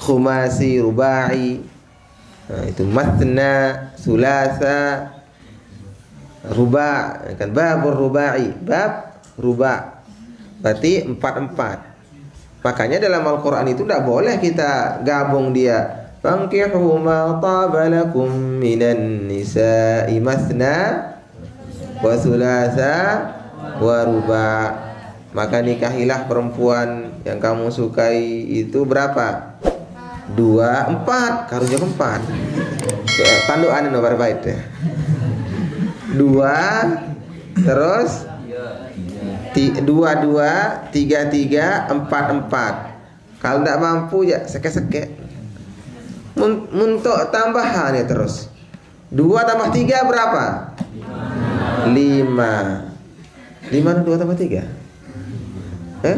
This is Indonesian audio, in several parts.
Khumasi, rubai. Nah, itu matna, sulasa, ruba, kan babur rubai, bab ruba. Berarti 4-4. Makanya dalam Al-Qur'an itu tidak boleh kita gabung dia. Fankihu ma taba lakum minan nisa'i mathna wa sulasa wa ruba. Maka nikahilah perempuan yang kamu sukai itu berapa? 2, 4, karunya 4. Tandukan nomor baik deh. 2, terus 2, 2, 3, 3, 4, 4. Kalau tidak mampu ya seke-seke. Untuk tambahan ya terus. 2 tambah 3 berapa? 5. 5 dan 2 tambah 3? 5.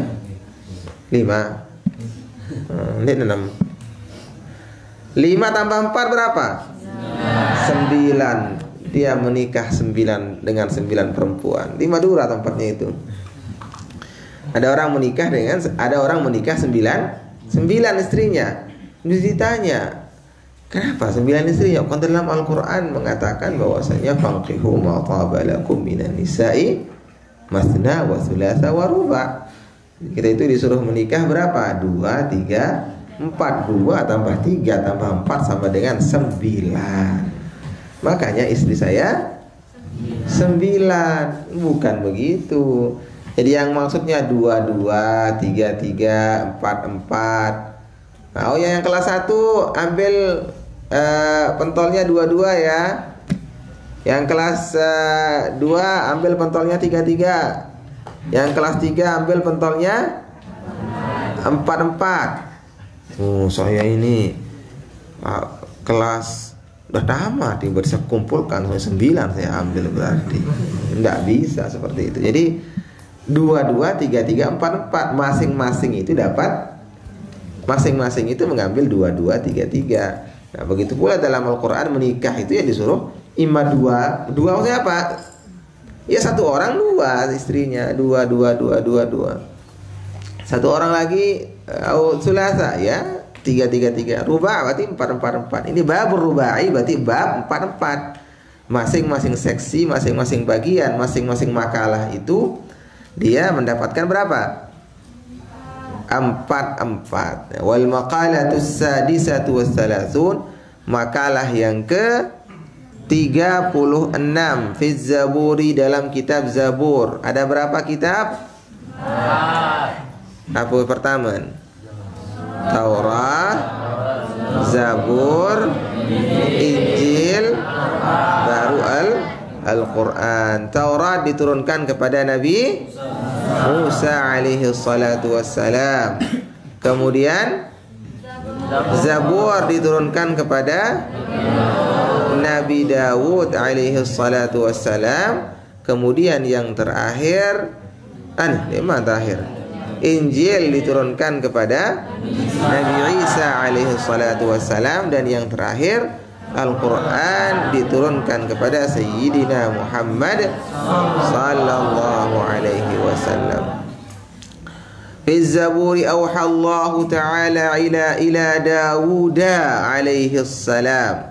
Ini 6. 5 tambah 4 berapa? 9. Dia menikah 9 dengan 9 perempuan. 5 dura tempatnya itu. Ada orang menikah 9 istrinya. Ditanya, kenapa 9 istrinya? Kan dalam Al-Qur'an mengatakan bahwasanya fanqihu ma taba lakum minan nisa'i masna wa thulatha wa ruba. Kita itu disuruh menikah berapa? 2, 3, 4. 2 tambah 3 tambah 4 sama dengan 9. Makanya istri saya 9. Bukan begitu. Jadi yang maksudnya 2, 2, 3, 3, 4, 4. Nah, yang kelas 1 ambil pentolnya 2, 2 ya. Yang kelas 2 ambil pentolnya 3, 3. Yang kelas 3 ambil pentolnya 4, 4. Saya ini kelas udah tamat, bisa kumpulkan 9 saya ambil berarti. Tidak bisa seperti itu. Jadi 2, 2, 3, 3, 4, 4. Masing-masing itu dapat. Masing-masing itu mengambil 2, 2, 3, 3. Nah begitu pula dalam Al-Quran menikah itu ya disuruh imma 2. 2 maksudnya apa? Ya 1 orang 2 istrinya. 2, 2, 2, 2, 2. 1 orang lagi sulasa ya 3, 3, 3. Ruba berarti 4, 4, 4. Ini bab rubai berarti bab 4, 4. Masing-masing seksi, masing-masing bagian, masing-masing makalah itu dia mendapatkan berapa? 4, 4. Wal maqalatus sadisatu wassalasun, makalah yang ke 36 fi Zaburi, dalam kitab Zabur. Ada berapa kitab? Apa pertama? Taurat, Zabur, Injil, baru Al-Quran. Taurat diturunkan kepada Nabi Musa alaihi salatu wassalam. Kemudian Zabur diturunkan kepada Nabi Dawud alaihi salatu wassalam. Kemudian yang terakhir, mana terakhir? Injil diturunkan kepada Nabi Isa alaihi salatu wassalam. Dan yang terakhir Al-Quran diturunkan kepada Sayyidina Muhammad sallallahu alaihi wasallam. Fi Zaburi awha Allah ta'ala ila Dawud alaihi salam.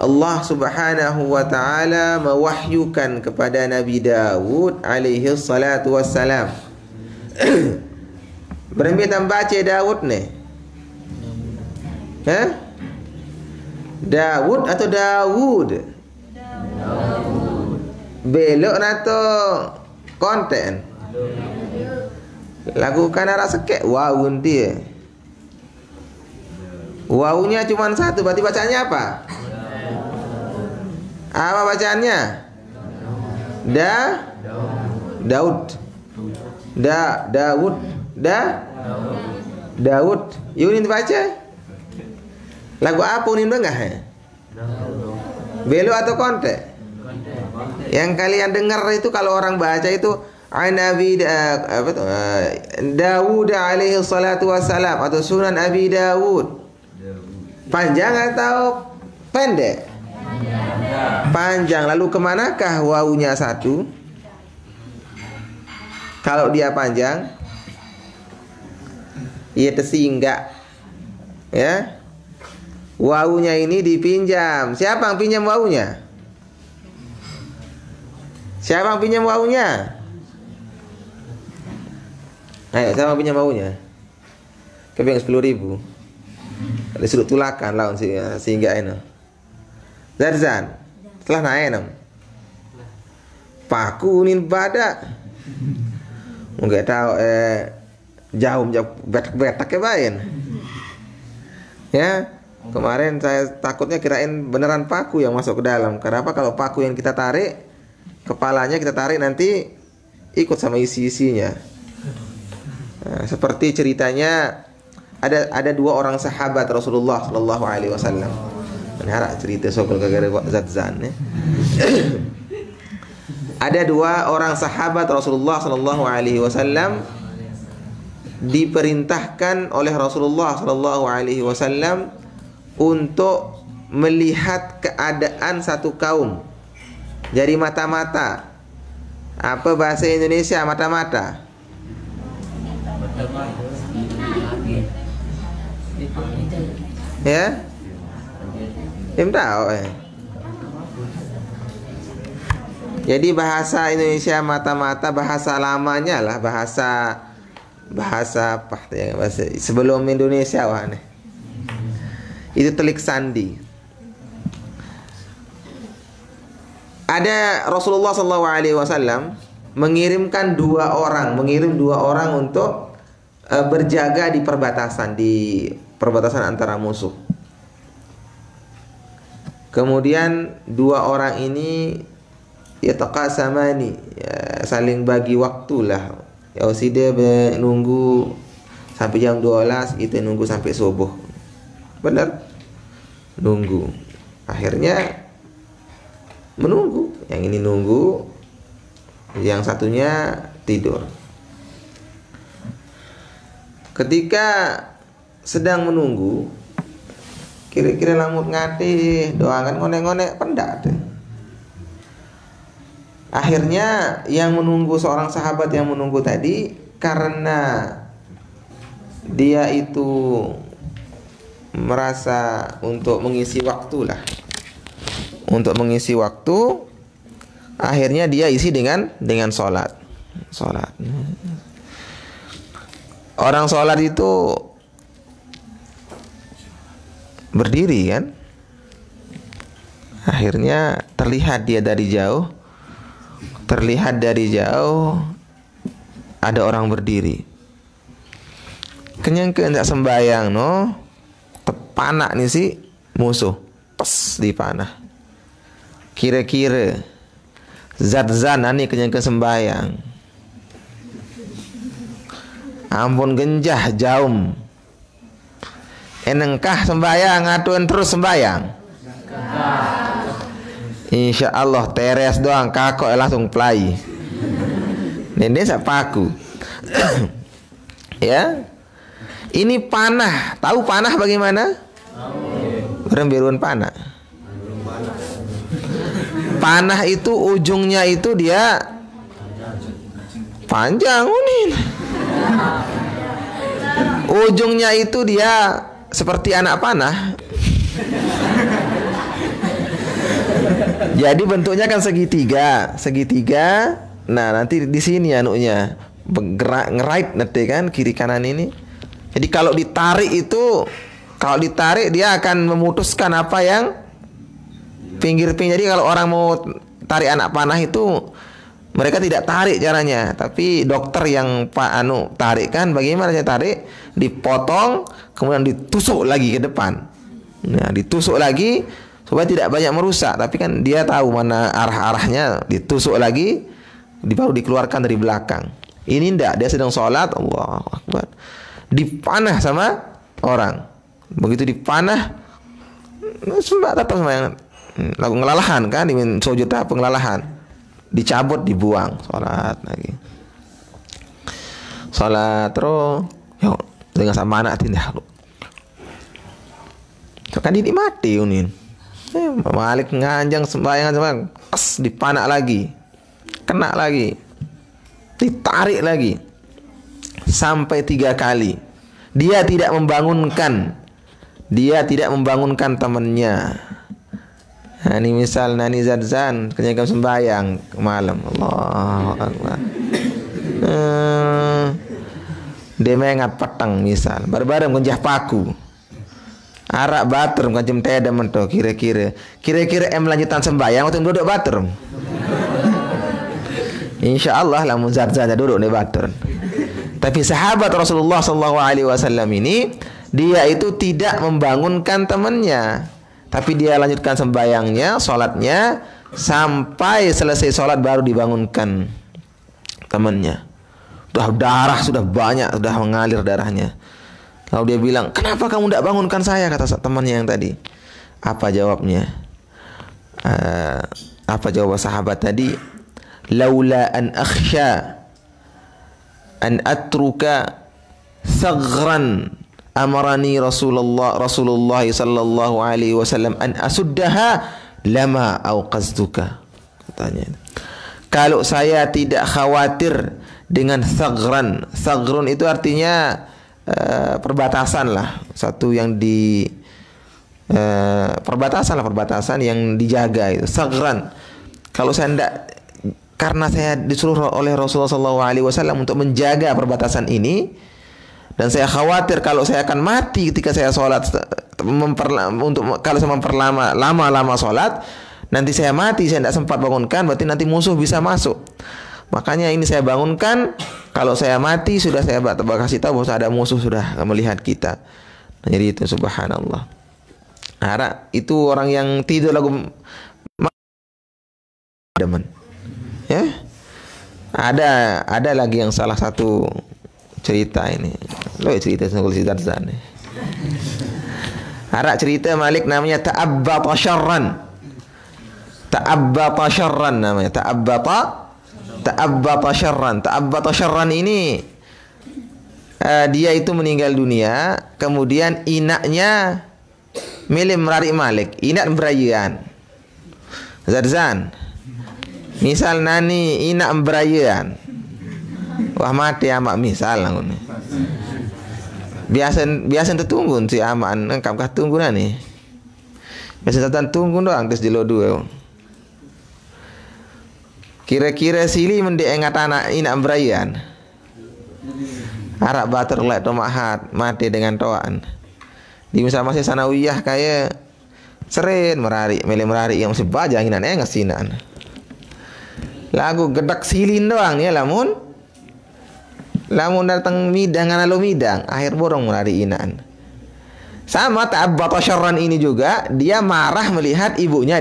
Allah subhanahu wa ta'ala mewahyukan kepada Nabi Dawud alaihi salatu wassalam. Berapa baca Dawud nih? Dawud atau Dawud? Belok atau konten? Lakukan arah sekek wawun dia. Wawunya cuma 1, berarti bacanya apa? Apa bacaannya? Daud. Dawud. Daud. Yunin baca. Lagu apa unin bengah? Belo atau konte? Yang kalian dengar itu kalau orang baca itu Nabi Dawud alaihi salatu wassalam atau Sunan Abi Dawud. Panjang atau pendek? Panjang. Lalu kemanakah wawunya satu? Kalau dia panjang, ia tersinggah. Ya, wawunya ini dipinjam. Siapa yang pinjam wawunya? Siapa yang pinjam wawunya? Ayo, siapa yang pinjam wawunya? Keping 10.000. Disuruh tulakan lawan sehingga ini. Zarzan, setelah naik nam. Paku nin badak. Mungkin tahu jauh betak ya bain. Ya, kemarin saya takutnya kirain beneran paku yang masuk ke dalam. Kenapa kalau paku yang kita tarik, kepalanya kita tarik nanti ikut sama isi-isinya. Nah, seperti ceritanya ada dua orang sahabat Rasulullah Shallallahu Alaihi Wasallam. Harap cerita soal gara-gara Zatzan ya. Ada dua orang sahabat Rasulullah Shallallahu Alaihi Wasallam diperintahkan oleh Rasulullah Shallallahu Alaihi Wasallam untuk melihat keadaan satu kaum dari mata-mata. Apa bahasa Indonesia mata-mata? Ya? Tahu Jadi bahasa Indonesia mata-mata bahasa lamanya lah, bahasa apa ya, bahasa sebelum Indonesia wah nih. Itu telik sandi. Ada Rasulullah SAW mengirim dua orang untuk berjaga di perbatasan antara musuh. Kemudian dua orang ini yataqasamani, ya, saling bagi waktu lah. Ya si dia nunggu sampai jam 12, itu nunggu sampai subuh. Benar? Nunggu. Akhirnya menunggu. Yang ini nunggu, yang satunya tidur. Ketika sedang menunggu, kira-kira lamut ngati doangan ngonek-ngonek pendak. Akhirnya yang menunggu, seorang sahabat yang menunggu tadi, karena dia itu merasa untuk mengisi waktu lah, akhirnya dia isi dengan sholat. Orang sholat itu berdiri kan, akhirnya terlihat dari jauh ada orang berdiri. Kenyang hendak sembayang no, tepanak nih si musuh, pas dipanah. Kira-kira Zatzan ani kenyang sembayang. Ampun genjah jaum. Enengkah sembayang atuen terus sembayang? Insya Allah teres doang kakok langsung play. Nenek sapaku. Ya. Ini panah. Tahu panah bagaimana? Rembiruan panah. Panah itu ujungnya itu dia panjang unin. Ujungnya itu dia seperti anak panah. Jadi bentuknya kan segitiga. Nah, nanti di sini anunya bergerak ngerait nanti kan kiri kanan ini. Jadi kalau ditarik dia akan memutuskan apa yang pinggir-pinggir. Jadi kalau orang mau tarik anak panah itu mereka tidak tarik caranya, tapi dokter yang tarik kan bagaimana saya tarik? Dipotong kemudian ditusuk lagi ke depan. Nah, ditusuk lagi supaya tidak banyak merusak, tapi kan dia tahu mana arah-arahnya, ditusuk lagi baru dikeluarkan dari belakang. Ini ndak, dia sedang sholat, Allahu Akbar, dipanah sama orang. Begitu dipanah, sembah tetap sembahyang, lagu ngelalahan kan, dimin sujud pengelalahan, dicabut, dibuang, sholat lagi, sholat terus, yuk dengan sama anak tindak, kan ini mati unin. Malik nganjang sembahyang pas dipanak lagi, kena lagi, ditarik lagi sampai 3 kali. Dia tidak membangunkan temannya. Nah, ini misal Nani Zadzan kenyagam sembahyang malam, Allahu Akbar. Dia mengat petang misal, bareng-bareng kunjah paku. Arak batur kancem teda mento kira-kira em lanjutan sembahyang waktu duduk batur. Insyaallah lamun Zadzan duduk di batur. Tapi sahabat Rasulullah sallallahu alaihi wasallam ini dia itu tidak membangunkan temannya, tapi dia lanjutkan sembayangnya, sholatnya sampai selesai sholat baru dibangunkan temannya. Darah sudah banyak, sudah mengalir darahnya. Lalu dia bilang, kenapa kamu tidak bangunkan saya, kata temannya yang tadi. Apa jawabnya? Apa jawab sahabat tadi? Laula an akhsha an atruka saghran amarani Rasulullah sallallahu alaihi wasallam an asuddaha lama auqaztuka, katanya. Kalau saya tidak khawatir dengan saghran. Saghrun itu artinya perbatasan lah, satu yang di perbatasan yang dijaga itu saghran. Kalau saya tidak, karena saya disuruh oleh Rasulullah SAW untuk menjaga perbatasan ini, dan saya khawatir kalau saya akan mati ketika saya sholat, kalau saya lama-lama sholat, nanti saya mati, saya tidak sempat bangunkan, berarti nanti musuh bisa masuk. Makanya ini saya bangunkan. Kalau saya mati sudah saya kasih tahu bahwa ada musuh sudah melihat kita. Nah, jadi itu subhanallah. Itu orang yang tidur lagu demen. Ya. Ada lagi yang salah satu cerita ini. Cerita Zadzan. Cerita Malik namanya ta'abbata syarran. Ta'abbata syarran ini dia itu meninggal dunia, kemudian inaknya milih merarik Malik, inak berayaan. Zadzan misal nani inak berayaan, wah mati amak misal ngene. Biasa tertunggu si aman engkap tunggu nani. Biasa Zadzan tunggu doang terus jelo dua. Kira-kira sili mendek ingat anak inak berayan. Arak bater lek tomahat mati dengan toan. Di misal masih sanawiyah kayak seren milih merari yang masih bajang inan ngasinan. Lagu gedak silin doang nih lamun datang midang ana lo midang akhir borong merari inan. Sama ta'abbata syarran ini juga dia marah melihat ibunya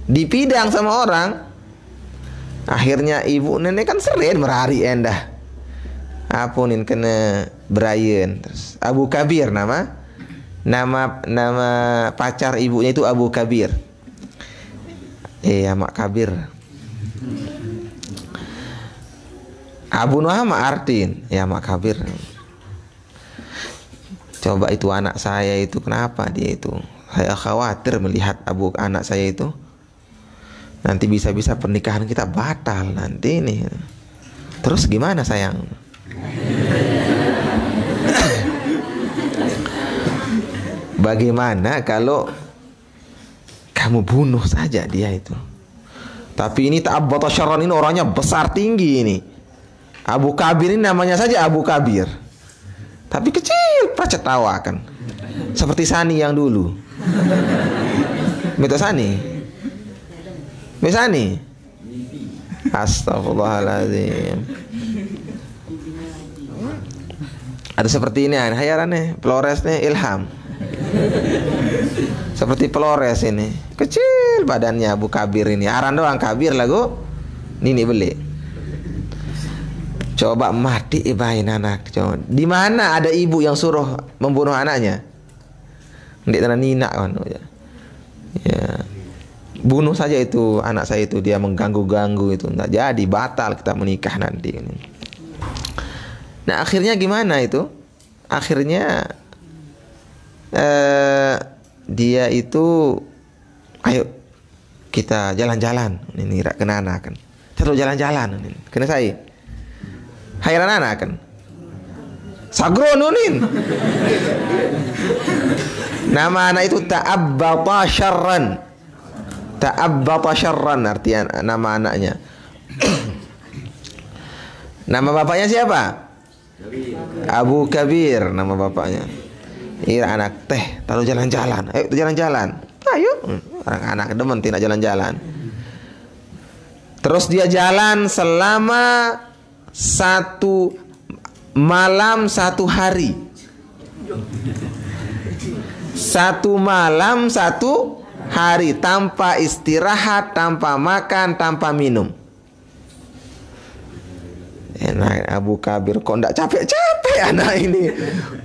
dipidang sama orang. Akhirnya ibu nenek kan seren merari endah. Apunin kena berayen. Terus Abu Kabir nama pacar ibunya itu Abu Kabir. Mak Kabir. Abu Nuhama Artin, mak Kabir. Coba itu anak saya itu kenapa dia itu? Saya khawatir melihat anak saya itu. Nanti bisa-bisa pernikahan kita batal nanti nih. Terus gimana sayang? Bagaimana kalau kamu bunuh saja dia itu? Tapi ini ta'abbata syarran ini orangnya besar tinggi ini. Abu Kabir ini namanya saja Abu Kabir. Tapi kecil, pacet tawa kan. Seperti Sani yang dulu. Betul Sani? Misani, astagfirullahaladzim. Ada seperti ini, hayarannya Flores nih Ilham. Seperti Flores ini, kecil badannya Abu Kabir ini. Aran doang Kabir lagu. Nini beli. Coba mati ibahin anak. Coba. Di mana ada ibu yang suruh membunuh anaknya? Ndik tanah nina kan. Ya. Bunuh saja itu anak saya itu, dia mengganggu-ganggu itu, enggak jadi, batal kita menikah nanti. Nah akhirnya gimana itu? Akhirnya dia itu ayo kita jalan-jalan. Ini kena anak kan. Terus jalan-jalan. Kena saya. Hairan anak kan. Sagro nunin. Nama anak itu ta'abbata syarran. Ta'abbata syarran artinya nama anaknya. Nama bapaknya siapa? Abu Kabir nama bapaknya. Ira anak teh, taruh jalan-jalan. Ayo jalan-jalan. Ayo. Orang anak demen tidak jalan-jalan. Terus dia jalan selama 1 malam 1 hari. 1 malam 1 hari tanpa istirahat, tanpa makan, tanpa minum. Enak Abu Kabir kok enggak capek-capek anak ini.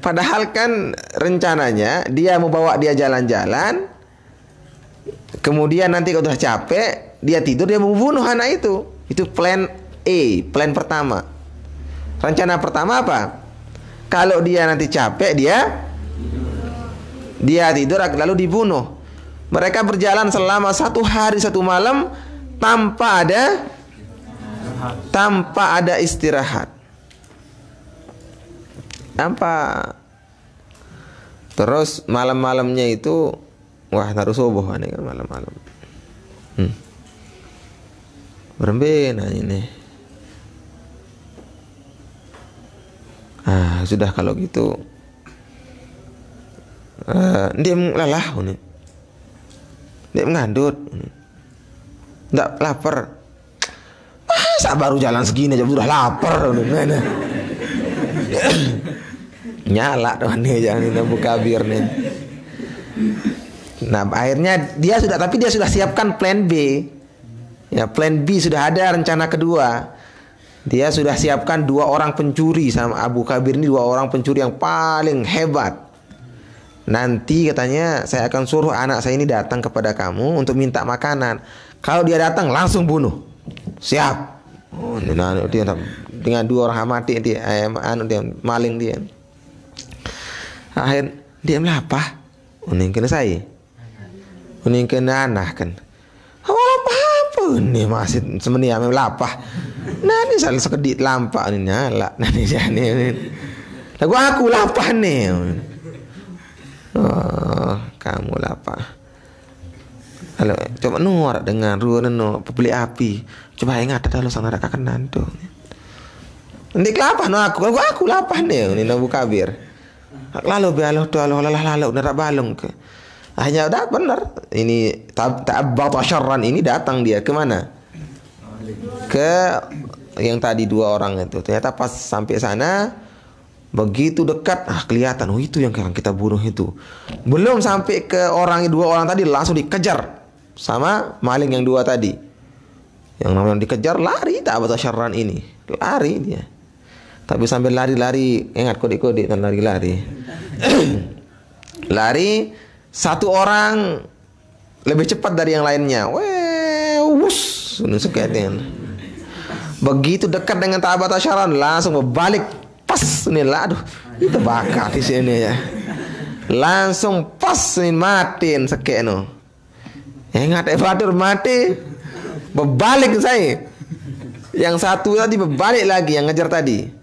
Padahal kan rencananya dia mau bawa dia jalan-jalan. Kemudian nanti kalau udah capek, dia tidur, dia mau bunuh anak itu. Itu plan A, plan pertama. Rencana pertama apa? Kalau dia nanti capek, dia tidur lalu dibunuh. Mereka berjalan selama 1 hari 1 malam tanpa ada istirahat. Terus malam-malamnya itu wah naruh subuh ini kan malam-malam. Berembin ini. Sudah kalau gitu. Dia lelah ini. Dia ngandut. Enggak lapar. Baru jalan segini aja udah lapar. Nyala doang nih jangan Abu Kabir nih. Nah akhirnya dia sudah siapkan plan B. Ya plan B sudah ada rencana kedua. Dia sudah siapkan 2 orang pencuri sama Abu Kabir ini 2 orang pencuri yang paling hebat. Nanti katanya saya akan suruh anak saya ini datang kepada kamu untuk minta makanan. Kalau dia datang langsung bunuh. Siap. Dia dengan 2 orang mati dia maling dia. Akhir dia melapah. Uning kena saya. Uning kena anak kan. Apa ini masih semenia melapah. Nah ini salah sekedit lampak ini nyala. Nah ini jani. Lagu aku lapah nih. Oh, kamu lapah. Halo, coba nuar dengan ruang beli api. Coba ingat ada lo sana rakakan nanto. Nanti kelapa no aku lapah nih ini Abu Kabir. Lalu bialoh tu lalu narak balung ke. Hanya udah benar. Ini ta'abbata syarran ini datang dia ke mana? Ke yang tadi 2 orang itu. Ternyata pas sampai sana begitu dekat kelihatan itu yang kita bunuh itu. Belum sampai ke 2 orang tadi langsung dikejar sama maling yang 2 tadi. Yang namanya dikejar lari ta'abbata syarran ini. Lari dia. Tapi sambil lari-lari ingat kode-kode dan lari-lari. Lari 1 orang lebih cepat dari yang lainnya. Wuss, sekian. Begitu dekat dengan ta'abbata syarran langsung berbalik pas nih lah, aduh itu bakar di sini ya. Langsung pas nih matiin sekian. Ingat Badur mati berbalik saya. Yang 1 tadi berbalik lagi yang ngejar tadi.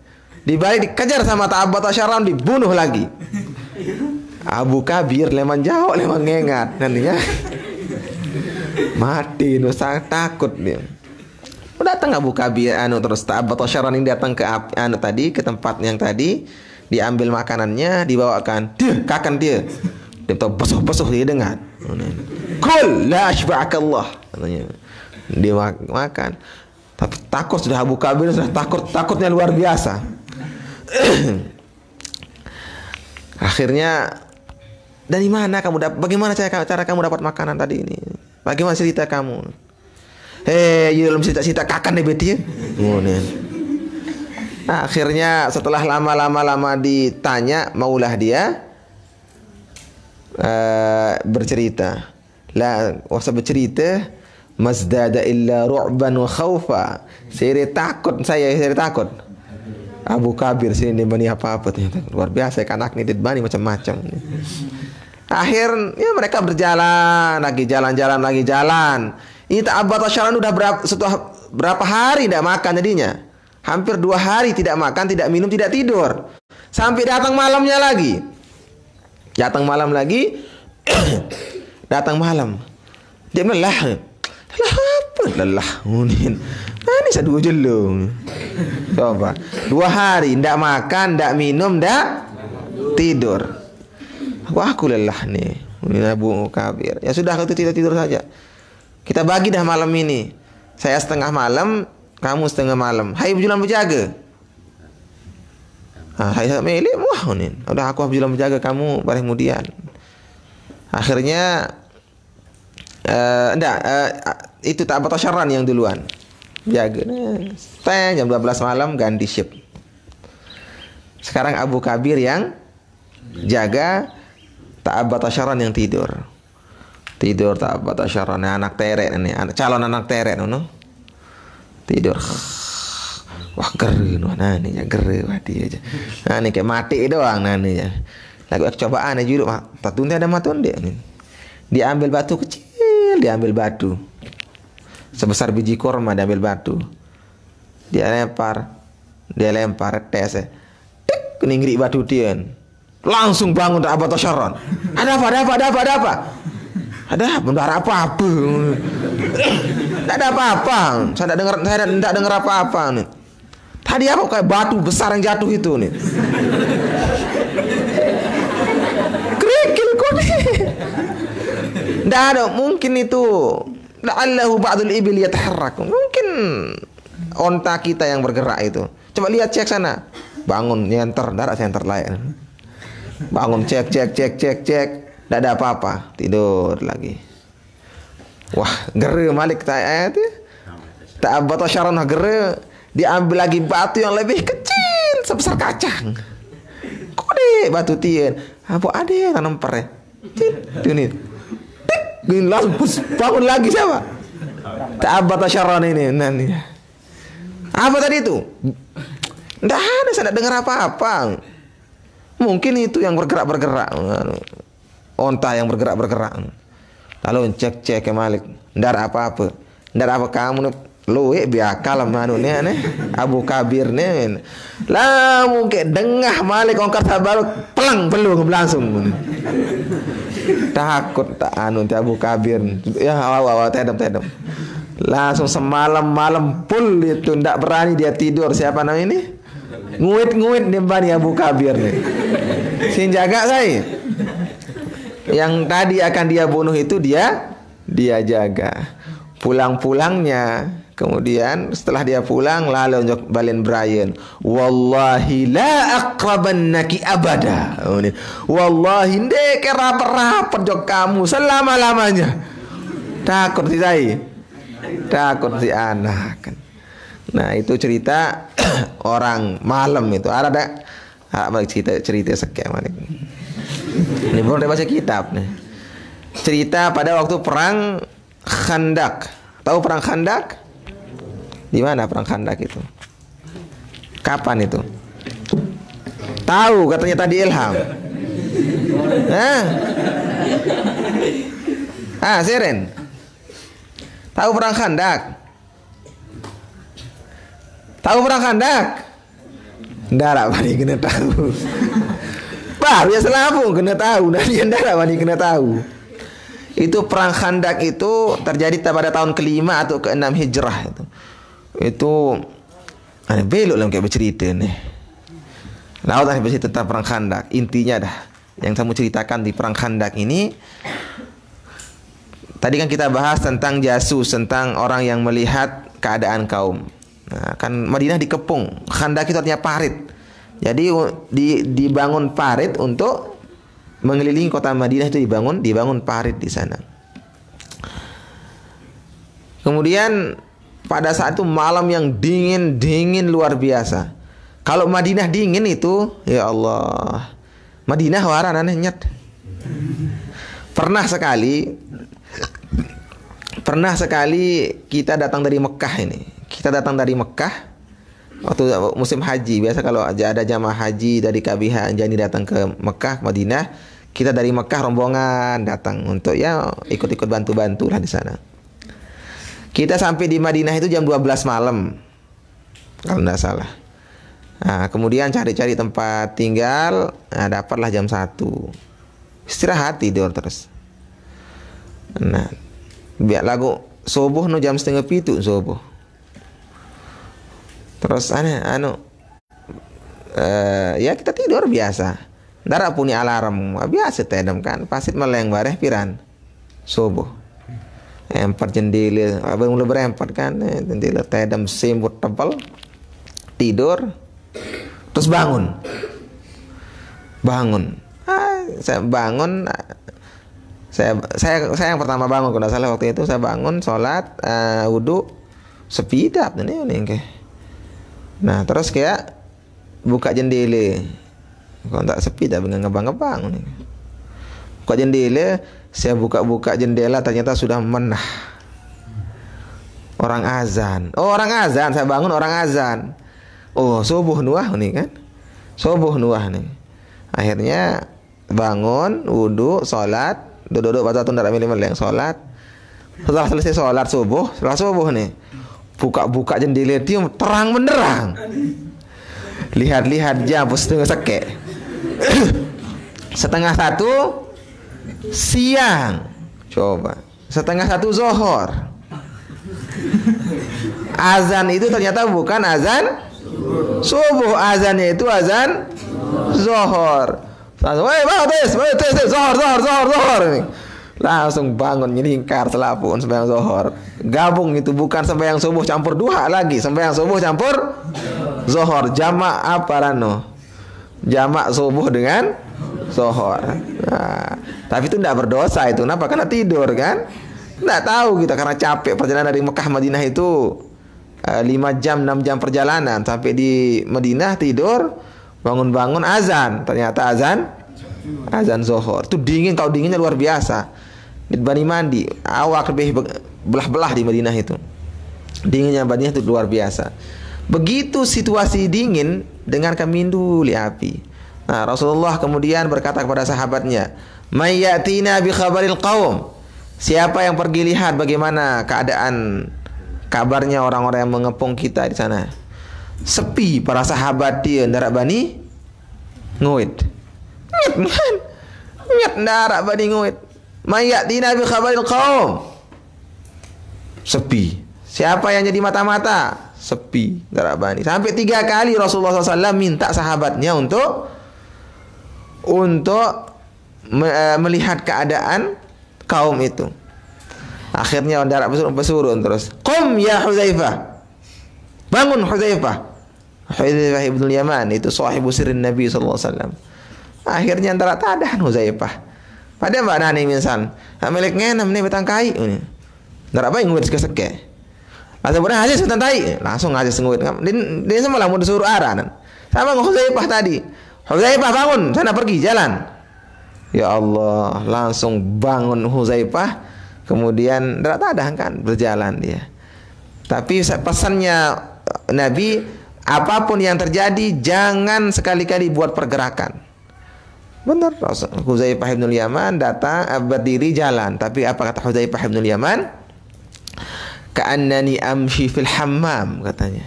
Dibalik dikejar sama ta'abbata syarran dibunuh lagi. Abu Kabir leman jauh leman ngengat nantinya. Mati sangat takut dia. Datang Abu Kabir terus ta'abbata syarran ini datang ke tadi ke tempat yang tadi diambil makanannya dibawakan. Kakan dia. Dia tahu basuh-basuh dia dengar. Kul la ashba'akallah katanya. Dia makan. Tapi takut sudah Abu Kabir sudah takutnya luar biasa. Akhirnya dari mana kamu bagaimana cara kamu dapat makanan tadi ini? Bagaimana cerita kamu? You belum cerita kakan deh beti. Akhirnya setelah lama ditanya maulah dia bercerita. La wasa bercerita mazdada illa ru'ban wa khawfa. Saya takut. Abu Kabir sini bani apa-apa ternyata luar biasa kan anak ini bani macam-macam. Akhir ya mereka berjalan lagi, jalan-jalan lagi jalan. Ini Ta'abbata Syahran udah setelah berapa hari tidak makan jadinya. Hampir 2 hari tidak makan, tidak minum, tidak tidur. Sampai datang malamnya lagi. Datang malam lagi. Datang malam. Dia melah. Lah apa? Lelah. Ini saya 2 jelung. Coba. 2 hari tidak makan, tidak minum, tidak tidur. Aku lelah nih. Ini Abu Kabir. Ya sudah, kalau itu tidur saja. Kita bagi dah malam ini. Saya setengah malam, kamu setengah malam. Hai bujulan berjaga. Hai milik wah nih. Udah aku bujulan berjaga, kamu bareng kemudian. Akhirnya itu Ta'abbata Syahran yang duluan. Jaga. Jam 12 malam ganti shift. Sekarang Abu Kabir yang jaga, Ta'abbata Syahran yang tidur. Tidur Ta'abbata Syahran, anak terek ini, calon anak terek no. Tidur. Wah gere no nani ya gere mati aja. Nani kayak mati doang nani ya. Lagu cobaan aja dulu mak. Tatun ada matun dia nih. Dia ambil batu kecil, dia ambil batu. Sebesar biji kurma dia ambil batu. Dia lempar tes. Tik keningri batu tian. Langsung bangun Ta'abbata Syahran. Ada apa? Benar apa-apa. Tidak ada apa-apa. Saya tidak dengar apa-apa nih. Tadi apa kayak batu besar yang jatuh itu nih. Kerikil kok nih. Tidak ada, mungkin itu la'allahu ba'dul ibil yataharrak. Mungkin onta kita yang bergerak itu. Coba lihat cek sana. Bangun nyenter, darah senter layak. Bangun cek. Tidak ada apa-apa. Tidur lagi. Wah, gere malik ayat ya. Ta'abbata Syahran gere. Diambil lagi batu yang lebih kecil sebesar kacang. Kode batu tien. Apa ada yang tanam per ya? Ini. Gini langsung bangun lagi siapa? Ta'abbata Syahran ini. Apa tadi itu? Tidak ada, saya tidak dengar apa-apa. Mungkin itu yang bergerak. Onta yang bergerak. Lalu cek ke Malik. Ndar apa-apa. Ndar apa kamu luwe biakal manu nih Abu Kabir nih. Lah mungkin dengah Malik ongkar sabar pelang belum langsung. Takut tak anu Abu Kabir. Ya awal tedem. Langsung semalam full itu ndak berani dia tidur. Siapa namanya ini? Nguit nih bani Abu Kabir nih. Sin jaga saya. Yang tadi akan dia bunuh itu dia jaga. Pulang-pulangnya, kemudian setelah dia pulang lalu untuk balen Brian. Wallahi la aqrabannaki abada. Wallahi ndek rapat jok kamu selama-lamanya. Takut si saya. Takut si anak. Nah, itu cerita orang malam itu. Ada cerita sekian Malik. Ini boleh baca kitab nih. Cerita pada waktu perang Khandak. Tahu perang Khandak? Di mana perang Khandak itu? Kapan itu? Tahu katanya tadi Ilham. Seren. Tahu perang Khandak? Tahu perang Khandak? Ndak bani kena tahu. Baru ya selapung kena tahu. Dari ndak bani kena tahu. Itu perang Khandak itu terjadi pada tahun ke-5 atau ke-6 Hijrah itu. Itu aneh belok lah kayak bercerita nih. Laut aneh bercerita tentang perang Khandak. Intinya dah yang saya mau ceritakan di perang Khandak ini. Tadi kan kita bahas tentang jasus, tentang orang yang melihat keadaan kaum. Nah, kan Madinah dikepung. Khandak itu artinya parit. Jadi dibangun parit untuk mengelilingi kota Madinah itu dibangun parit di sana. Kemudian pada saat itu malam yang dingin luar biasa. Kalau Madinah dingin itu, ya Allah, Madinah waran aneh nyet. Pernah sekali kita datang dari Mekah ini. Kita datang dari Mekah waktu musim haji. Biasa kalau ada jamaah haji dari KBH Anjani datang ke Mekah, Madinah, kita dari Mekah rombongan datang untuk ya ikut-ikut bantu-bantu lah di sana. Kita sampai di Madinah itu jam 12 malam kalau tidak salah. Nah, kemudian cari-cari tempat tinggal, nah, dapatlah jam 1. Istirahat tidur terus. Nah, biar lagu subuh no jam 6:30 subuh. Terus ya kita tidur biasa. Ndara punya alarm, biasa tedem kan. Pasit meleng bareh piran subuh. Empat jendela, abang mulai berempat kan, jendela tedem semut tebal. Tidur, terus bangun. Saya bangun. Saya yang pertama bangun, kalau tidak salah waktu itu saya bangun, sholat, wudhu, sepidap ini. Nah terus kayak buka jendela. Kalau tak sepi dah ngebang-ngebang nih. Buka jendela, saya buka jendela ternyata sudah menah. Orang azan. Oh, orang azan, saya bangun orang azan. Oh, subuh nuah nih kan. Subuh nuah nih. Akhirnya bangun, wudu, sholat, duduk pada tunda milih-milih sholat. Setelah selesai sholat setelah subuh nih, buka jendela tium terang benderang. Lihat jam setengah sekek. Setengah 1 siang. Coba. Setengah 1 zuhur. Azan itu ternyata bukan azan subuh, azannya itu azan zuhur. Langsung, zuhur. Langsung bangun nyingkar selapun sembahyang zuhur. Gabung itu bukan sembahyang subuh campur duha lagi, sembahyang subuh campur zuhur. Jamak apa rano? Jamak subuh dengan zuhur. Nah, tapi itu tidak berdosa itu. Kenapa? Karena tidur kan? Tidak tahu kita karena capek perjalanan dari Mekah Madinah itu 5 jam 6 jam perjalanan sampai di Madinah tidur, bangun-bangun azan. Ternyata azan zuhur. Itu dingin, kalau dinginnya luar biasa. Di Bani Mandi, awak lebih belah-belah di Madinah itu. Dinginnya Madinah itu luar biasa. Begitu situasi dingin dengan kemindu li api. Nah, Rasulullah kemudian berkata kepada sahabatnya, "May yatina bi khabaril qaum." Siapa yang pergi lihat bagaimana keadaan kabarnya orang-orang yang mengepung kita di sana. Sepi para sahabat dia ndarak Bani Nguid. Nyet ndarak Bani Nguid. May yatina bi khabaril qaum. Sepi. Siapa yang jadi mata-mata? Sepi, Bani. Sampai 3 kali Rasulullah SAW minta sahabatnya untuk melihat keadaan kaum itu. Akhirnya darat bersurun terus. Qum ya Hudzaifah. Bangun Hudzaifah. Hudzaifah ibn Yaman itu sahibu sirrin Nabi SAW. Akhirnya darat tadah Hudzaifah. Pada mbak nani misal, milik ngenam nih betangkai ini. Darat baik nguit sekek. Langsung benar aja sultan tai, langsung aja senguit. Dia semalam mau disuruh arah. Sama Hudzaifah tadi. Hudzaifah bangun, sana pergi jalan. Ya Allah, langsung bangun Hudzaifah. Kemudian tak ada kan berjalan dia. Tapi pesannya Nabi, apapun yang terjadi jangan sekali-kali buat pergerakan. Benar, Hudzaifah bin Yaman datang berdiri jalan. Tapi apa kata Hudzaifah bin Yaman? Ka'annani amshi fil hammam, katanya.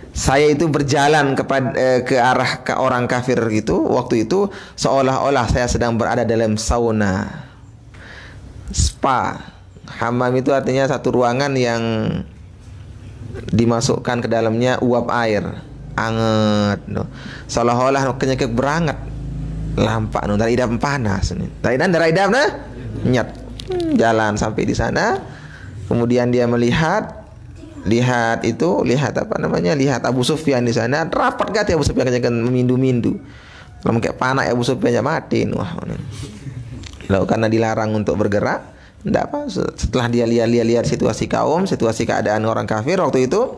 Saya itu berjalan ke arah ke orang kafir gitu. Waktu itu seolah-olah saya sedang berada dalam sauna, spa. Hammam itu artinya satu ruangan yang dimasukkan ke dalamnya uap air anget. Seolah-olah kenyek beranget. Lampak dari idam panas nih. Dari idam nyet. Jalan sampai di sana. Kemudian dia lihat Abu Sufyan di sana. Rapat gak Abu Sufyan kan memindu-mindu. Kalau kayak panah Abu Sufyan mati. Wah. Lalu karena dilarang untuk bergerak, enggak apa. Setelah dia lihat situasi kaum, situasi keadaan orang kafir waktu itu,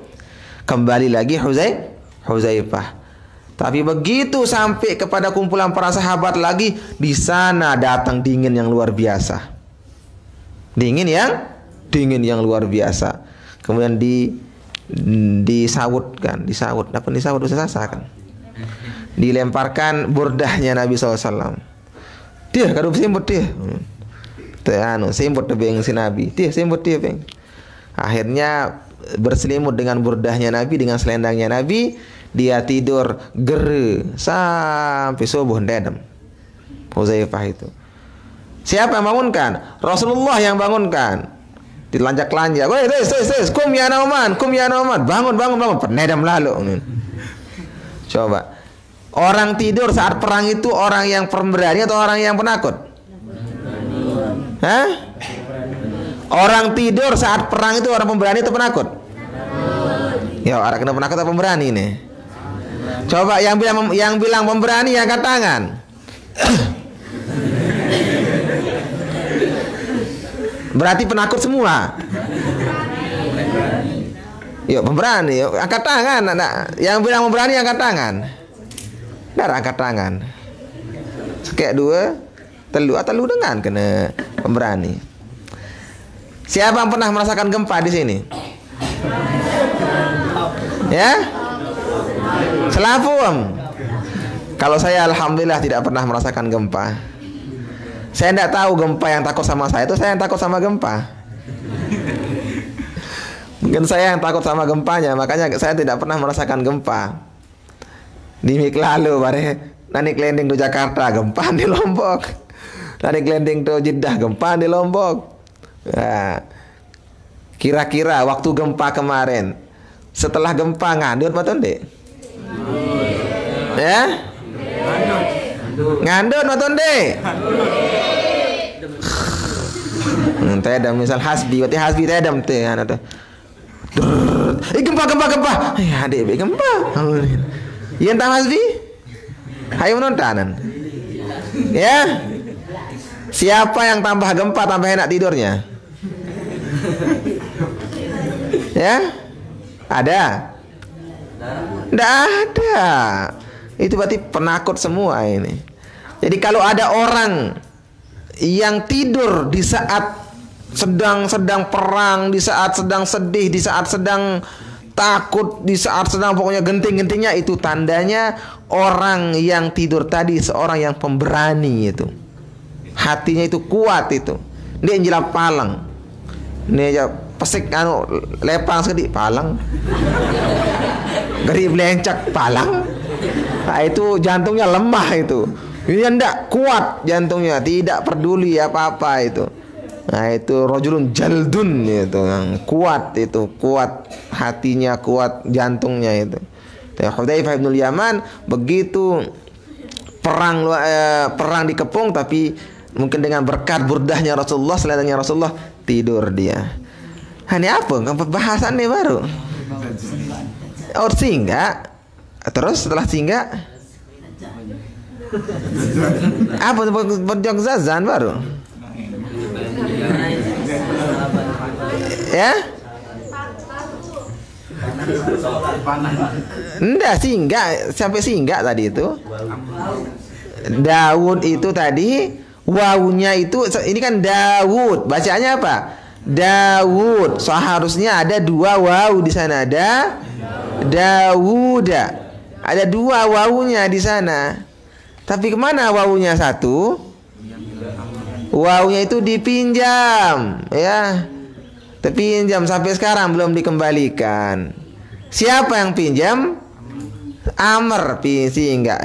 kembali lagi Hudzaifah. Tapi begitu sampai kepada kumpulan para sahabat lagi, di sana datang dingin yang luar biasa. Dingin yang luar biasa. Kemudian disawut bisa sasa kan. Dilemparkan burdahnya Nabi SAW. Dia kadu sembut dia. Sembut tebing si Nabi. Dia sembut dia beng. Akhirnya berselimut dengan burdahnya Nabi, dengan selendangnya Nabi, dia tidur gere sampai subuh dedem. Huzaifah itu. Siapa yang bangunkan? Rasulullah yang bangunkan. Dilanjak-lanjak. Woi, kum ya Nauman, kum ya Nauman. Bangun. Penedam lalu. Coba. Orang tidur saat perang itu orang yang pemberani atau orang yang penakut? Hah? Orang tidur saat perang itu orang pemberani atau penakut? Ya, orang kena penakut atau pemberani nih? Coba yang bilang pemberani angkat tangan. Berarti penakut semua. Yuk pemberani, yuk angkat tangan. Yang bilang pemberani angkat tangan. Darah angkat tangan. Sekek dua, telu dengan kena pemberani. Siapa yang pernah merasakan gempa di sini? Ya? Selapum. Kalau saya alhamdulillah tidak pernah merasakan gempa. Saya tidak tahu gempa yang takut sama saya itu saya yang takut sama gempa. Mungkin saya yang takut sama gempanya, makanya saya tidak pernah merasakan gempa. Di mik lalu bare nani landing di Jakarta, gempa di Lombok. Nani landing di Jeddah, gempa di Lombok. Nah, kira-kira waktu gempa kemarin, setelah gempa ngandut matun dek? Ya? Ngandut matun dek? Tedam misal hasbi, berarti hasbi tedam teh anu teh. Gempa. Ya, adik gempa. Iya entah hasbi. Hayo nontonan. Ya. Siapa yang tambah gempa tambah enak tidurnya? Ya? Ada? Nggak ada. Itu berarti penakut semua ini. Jadi kalau ada orang yang tidur di saat sedang perang, di saat sedang sedih, di saat sedang takut, di saat sedang pokoknya genting-gentingnya, itu tandanya orang yang tidur tadi seorang yang pemberani itu. Hatinya itu kuat itu. Dia njilap palang. Dia aja pesik anu lepang sedikit palang. Geri belencak palang. Nah, itu jantungnya lemah itu. Ini ndak kuat jantungnya, tidak peduli apa-apa itu. Nah, itu rajulun jaldun itu yang kuat itu, kuat hatinya, kuat jantungnya itu. Hudzaifah bin Yaman begitu perang dikepung, tapi mungkin dengan berkat burdahnya Rasulullah, selendangnya Rasulullah, tidur dia. Ini apa? Pembahasan nih baru. Oh, singgah. Terus setelah singgah apa berjog zazan baru? Ya? Enggak singgah, sampai singgah tadi itu. Daud itu tadi wawunya itu ini kan Daud, bacaannya apa? Daud. Seharusnya ada dua wawu di sana, ada Dawuda. Ada dua wawunya di sana. Tapi kemana wawunya satu? Wawunya itu dipinjam, ya. Terpinjam sampai sekarang belum dikembalikan. Siapa yang pinjam? Amr sehingga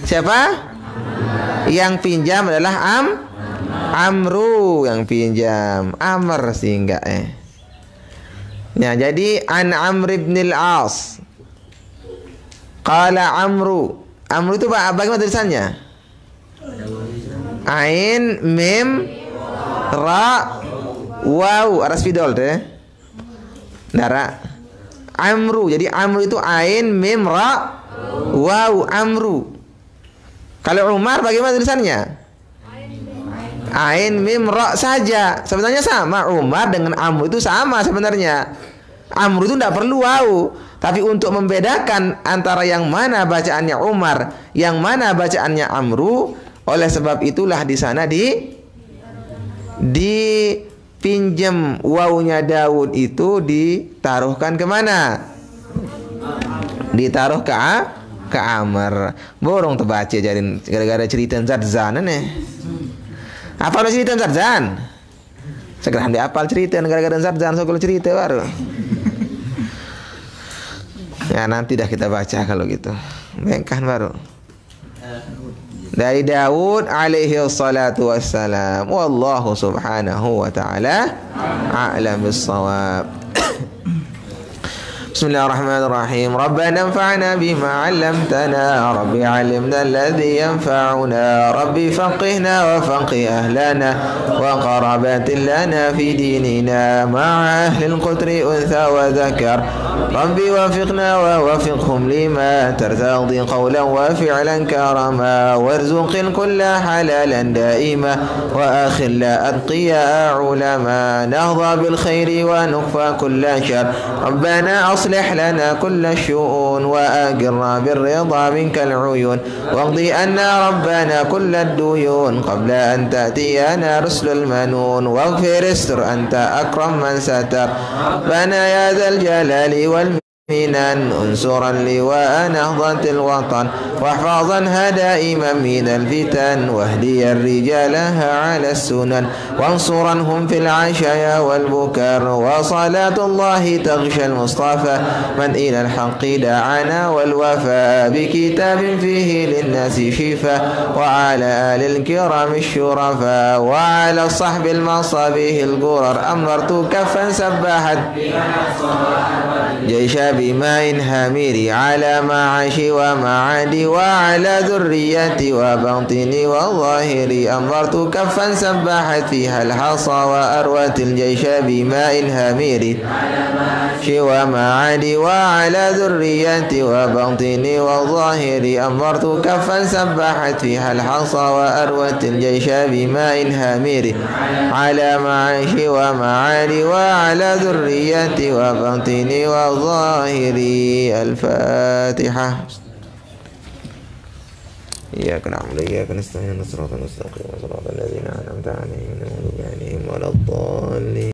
siapa? Yang pinjam adalah Amru yang pinjam. Amr sehingga Ya, jadi an Amr ibn al-As. Qala Amru. Amru itu bagaimana tulisannya? Ain mim ra waw aras fidol deh. Dara. Amru. Jadi Amru itu ain mim ra waw Amru. Kalau Umar bagaimana tulisannya? Ain mim ra saja. Sebenarnya sama. Umar dengan Amru itu sama sebenarnya. Amru itu tidak perlu waw. Tapi untuk membedakan antara yang mana bacaannya Umar, yang mana bacaannya Amru, oleh sebab itulah di sana dipinjam wawunya Daud itu ditaruhkan kemana? Ditaruh ke ke Amr. Borong terbaca jadi gara-gara cerita Zarzan nih. Apa lo cerita Zarzan? Sekarang dia apal cerita gara-gara Zarzan, so kalau cerita baru. Ya nanti dah kita baca kalau gitu. Bengkah baru. Dari Daud alaihi salatu wassalam. Wallahu subhanahu wa ta'ala a'lam bis-shawab. بسم الله الرحمن الرحيم ربنا انفعنا بما علمتنا رب علمنا الذي ينفعنا رب فقهنا وفقه أهلنا وقرابات لنا في ديننا مع أهل القتر أنثى وذكر رب وفقنا ووفقهم لما ترتضي قولا وفعلا كرما وارزق الكل حلالا دائما وآخر لا أتقياء علما نهضى بالخير ونكفى كل شر ربنا أصلح لنا كل الشؤون وأجرنا بالرضا منك العيون واقضي أنا ربنا كل الديون قبل أن تأتينا رسل المنون واغفر استر أنت أكرم من ستر ربنا يا ذا الجلال والمنان انصرا لواء نهضة الوطن واحفظنها دائما من الفتن واهدي رجالها على السنن وانصرنهم في العشايا والبكر وصلاة الله تغشى المصطفى من إلى الحق دعانا والوفاء بكتاب فيه للناس شفاء وعلى آل الكرام الشرفاء وعلى الصحب المصابيح الغرر أمرت كفا سبحت جيش بماء هامير على معاشي ومعادي وعلى ذريتي وباطني وظاهري أمرت كفا سبحت فيها الحصى وأروت الجيش بماء هامير ومعادي وعلى ذريتي وباطني وظاهري أمرت كفا سبحت فيها الحصى وأروت الجيش بماء هامير على معاشي ومعادي وعلى ذريتي وباطني وظاهري الفاتحة إياك نعبد وإياك نستعين صراط المستقيم صراط الذين أنعمت عليهم غير المغضوب عليهم ولا الضالين